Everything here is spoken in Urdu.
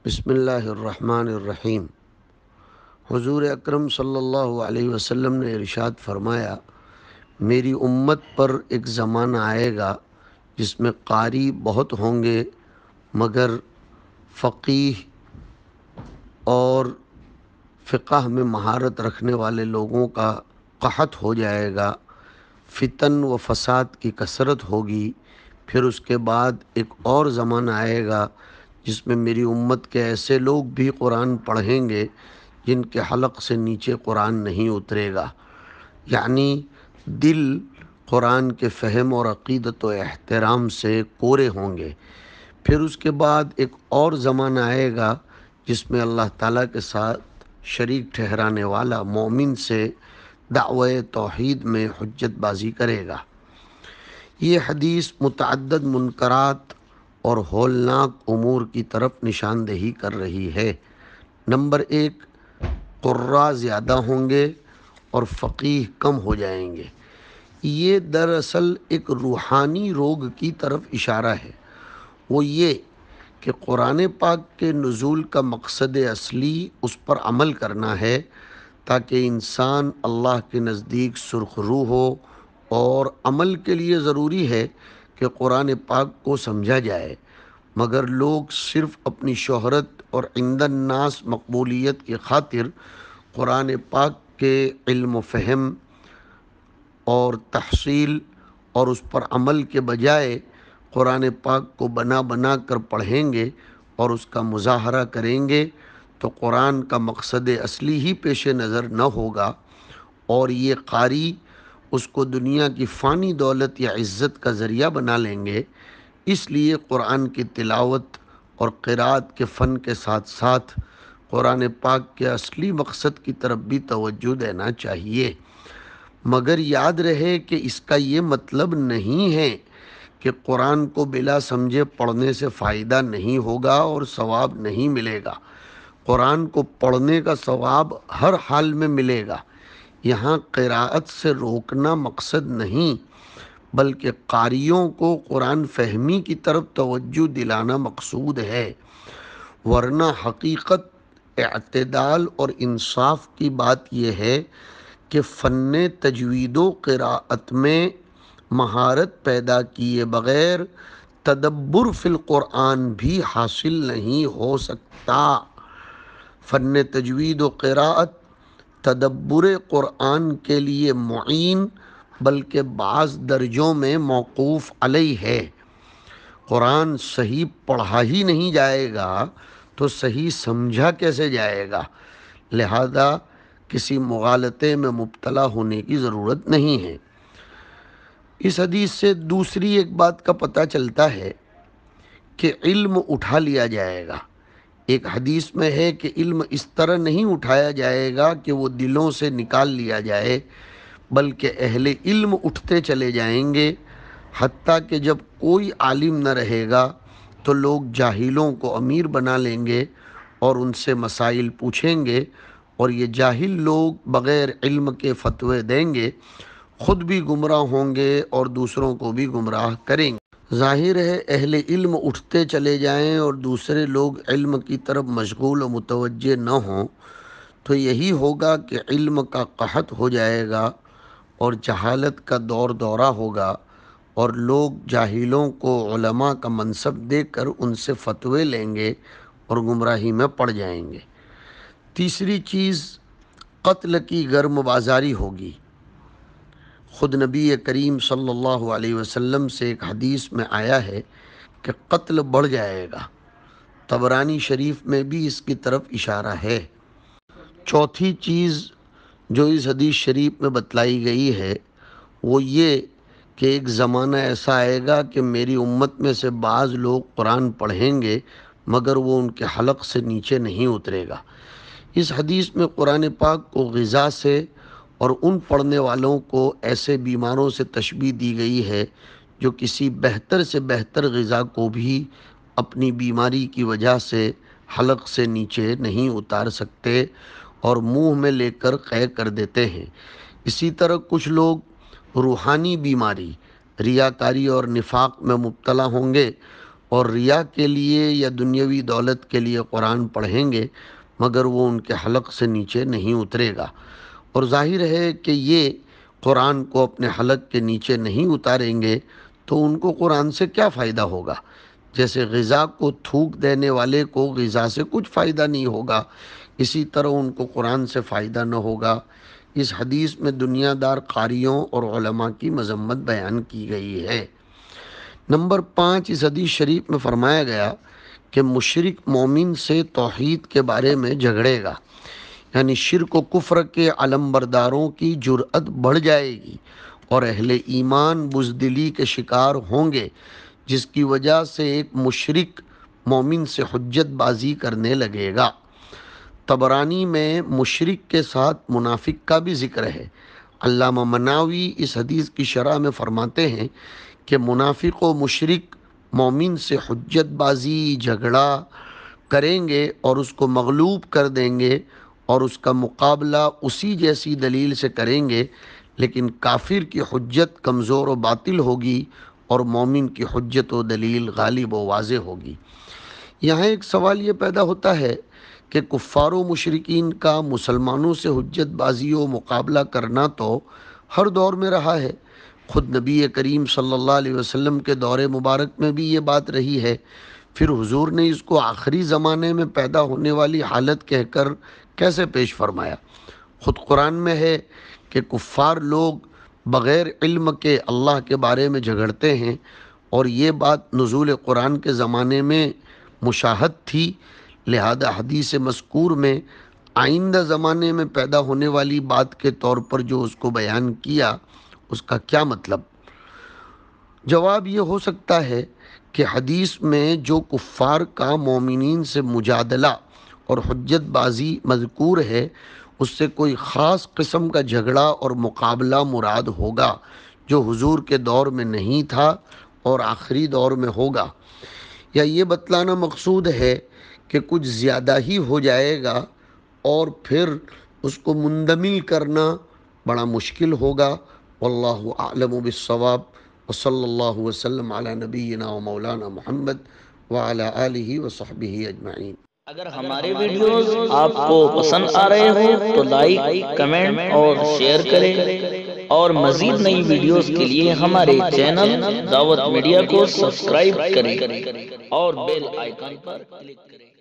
بسم اللہ الرحمن الرحیم۔ حضور اکرم صلی اللہ علیہ وسلم نے ارشاد فرمایا، میری امت پر ایک زمانہ آئے گا جس میں قاری بہت ہوں گے مگر فقیہ اور فقہ میں مہارت رکھنے والے لوگوں کا قحط ہو جائے گا، فتن و فساد کی کثرت ہوگی۔ پھر اس کے بعد ایک اور زمانہ آئے گا جس میں میری امت کے ایسے لوگ بھی قرآن پڑھیں گے جن کے حلق سے نیچے قرآن نہیں اترے گا، یعنی دل قرآن کے فہم اور عقیدت و احترام سے کورے ہوں گے۔ پھر اس کے بعد ایک اور زمانہ آئے گا جس میں اللہ تعالیٰ کے ساتھ شریک ٹھہرانے والا مومن سے دعوی توحید میں حجت بازی کرے گا۔ یہ حدیث متعدد منکرات اور ہولناک امور کی طرف نشاندہی کر رہی ہے۔ نمبر 1، قراء زیادہ ہوں گے اور فقیہ کم ہو جائیں گے۔ یہ دراصل ایک روحانی روگ کی طرف اشارہ ہے، وہ یہ کہ قرآن پاک کے نزول کا مقصد اصلی اس پر عمل کرنا ہے تاکہ انسان اللہ کے نزدیک سرخ رو ہو، اور عمل کے لیے ضروری ہے کہ قرآن پاک کو سمجھا جائے، مگر لوگ صرف اپنی شہرت اور عند الناس مقبولیت کی خاطر قرآن پاک کے علم و فہم اور تحصیل اور اس پر عمل کے بجائے قرآن پاک کو بنا بنا کر پڑھیں گے اور اس کا مظاہرہ کریں گے، تو قرآن کا مقصد اصلی ہی پیش نظر نہ ہوگا، اور یہ قاری اس کو دنیا کی فانی دولت یا عزت کا ذریعہ بنا لیں گے۔ اس لیے قرآن کی تلاوت اور قرأت کے فن کے ساتھ ساتھ قرآن پاک کے اصلی مقصد کی طرف بھی توجہ دینا چاہیے، مگر یاد رہے کہ اس کا یہ مطلب نہیں ہے کہ قرآن کو بلا سمجھے پڑھنے سے فائدہ نہیں ہوگا اور ثواب نہیں ملے گا۔ قرآن کو پڑھنے کا ثواب ہر حال میں ملے گا۔ یہاں قراءت سے روکنا مقصد نہیں، بلکہ قاریوں کو قرآن فہمی کی طرف توجہ دلانا مقصود ہے، ورنہ حقیقت اعتدال اور انصاف کی بات یہ ہے کہ فن تجوید و قراءت میں مہارت پیدا کیے بغیر تدبر فی القرآن بھی حاصل نہیں ہو سکتا۔ فن تجوید و قراءت تدبر قرآن کے لیے معین بلکہ بعض درجوں میں موقوف علیہ ہے۔ قرآن صحیح پڑھا ہی نہیں جائے گا تو صحیح سمجھا کیسے جائے گا؟ لہذا کسی مغالطے میں مبتلا ہونے کی ضرورت نہیں ہے۔ اس حدیث سے دوسری ایک بات کا پتہ چلتا ہے کہ علم اٹھا لیا جائے گا۔ ایک حدیث میں ہے کہ علم اس طرح نہیں اٹھایا جائے گا کہ وہ دلوں سے نکال لیا جائے، بلکہ اہل علم اٹھتے چلے جائیں گے، حتیٰ کہ جب کوئی عالم نہ رہے گا تو لوگ جاہلوں کو امیر بنا لیں گے اور ان سے مسائل پوچھیں گے، اور یہ جاہل لوگ بغیر علم کے فتوے دیں گے، خود بھی گمراہ ہوں گے اور دوسروں کو بھی گمراہ کریں گے۔ ظاہر ہے اہل علم اٹھتے چلے جائیں اور دوسرے لوگ علم کی طرف مشغول و متوجہ نہ ہوں تو یہی ہوگا کہ علم کا قحط ہو جائے گا اور جہالت کا دور دورہ ہوگا، اور لوگ جاہلوں کو علماء کا منصب دے کر ان سے فتوے لیں گے اور گمراہی میں پڑ جائیں گے۔ تیسری چیز، قتل کی گرم بازاری ہوگی۔ خود نبی کریم صلی اللہ علیہ وسلم سے ایک حدیث میں آیا ہے کہ قتل بڑھ جائے گا۔ طبرانی شریف میں بھی اس کی طرف اشارہ ہے۔ چوتھی چیز جو اس حدیث شریف میں بتلائی گئی ہے وہ یہ کہ ایک زمانہ ایسا آئے گا کہ میری امت میں سے بعض لوگ قرآن پڑھیں گے مگر وہ ان کے حلق سے نیچے نہیں اترے گا۔ اس حدیث میں قرآن پاک کو غذا سے اور ان پڑھنے والوں کو ایسے بیماروں سے تشبیہ دی گئی ہے جو کسی بہتر سے بہتر غذا کو بھی اپنی بیماری کی وجہ سے حلق سے نیچے نہیں اتار سکتے اور منہ میں لے کر قے کر دیتے ہیں۔ اسی طرح کچھ لوگ روحانی بیماری، ریاکاری اور نفاق میں مبتلا ہوں گے اور ریا کے لیے یا دنیاوی دولت کے لیے قرآن پڑھیں گے مگر وہ ان کے حلق سے نیچے نہیں اترے گا۔ اور ظاہر ہے کہ یہ قرآن کو اپنے حلق کے نیچے نہیں اتاریں گے تو ان کو قرآن سے کیا فائدہ ہوگا؟ جیسے غذا کو تھوک دینے والے کو غذا سے کچھ فائدہ نہیں ہوگا، اسی طرح ان کو قرآن سے فائدہ نہ ہوگا۔ اس حدیث میں دنیا دار قاریوں اور علماء کی مذمت بیان کی گئی ہے۔ نمبر 5، اس حدیث شریف میں فرمایا گیا کہ مشرک مومن سے توحید کے بارے میں جھگڑے گا، یعنی شرک و کفر کے علمبرداروں کی جرأت بڑھ جائے گی اور اہل ایمان بزدلی کے شکار ہوں گے، جس کی وجہ سے ایک مشرک مومن سے حجت بازی کرنے لگے گا۔ طبرانی میں مشرک کے ساتھ منافق کا بھی ذکر ہے۔ علامہ مناوی اس حدیث کی شرح میں فرماتے ہیں کہ منافق و مشرک مومن سے حجت بازی جھگڑا کریں گے اور اس کو مغلوب کر دیں گے اور اس کا مقابلہ اسی جیسی دلیل سے کریں گے، لیکن کافر کی حجت کمزور و باطل ہوگی اور مومن کی حجت و دلیل غالب و واضح ہوگی۔ یہاں ایک سوال یہ پیدا ہوتا ہے کہ کفار و مشرکین کا مسلمانوں سے حجت بازی و مقابلہ کرنا تو ہر دور میں رہا ہے۔ خود نبی کریم صلی اللہ علیہ وسلم کے دور مبارک میں بھی یہ بات رہی ہے، پھر حضور نے اس کو آخری زمانے میں پیدا ہونے والی حالت کہہ کر کیسے پیش فرمایا؟ خود قرآن میں ہے کہ کفار لوگ بغیر علم کے اللہ کے بارے میں جھگڑتے ہیں، اور یہ بات نزول قرآن کے زمانے میں مشاہد تھی، لہذا حدیث مذکور میں آئندہ زمانے میں پیدا ہونے والی بات کے طور پر جو اس کو بیان کیا، اس کا کیا مطلب؟ جواب یہ ہو سکتا ہے کہ حدیث میں جو کفار کا مومنین سے مجادلہ اور حجت بازی مذکور ہے، اس سے کوئی خاص قسم کا جھگڑا اور مقابلہ مراد ہوگا جو حضور کے دور میں نہیں تھا اور آخری دور میں ہوگا، یا یہ بتلانا مقصود ہے کہ کچھ زیادہ ہی ہو جائے گا اور پھر اس کو مندمل کرنا بڑا مشکل ہوگا۔ واللہ اعلم بالصواب، وصلی اللہ وسلم علی نبینا و مولانا محمد وعلی آلہ وصحبہ اجمعین۔ اگر ہمارے ویڈیوز آپ کو پسند آ رہے ہوں تو لائک، کمنٹ اور شیئر کریں، اور مزید نئی ویڈیوز کے لیے ہمارے چینل دعوت میڈیا کو سبسکرائب کریں اور بیل آئیکن پر کلک کریں۔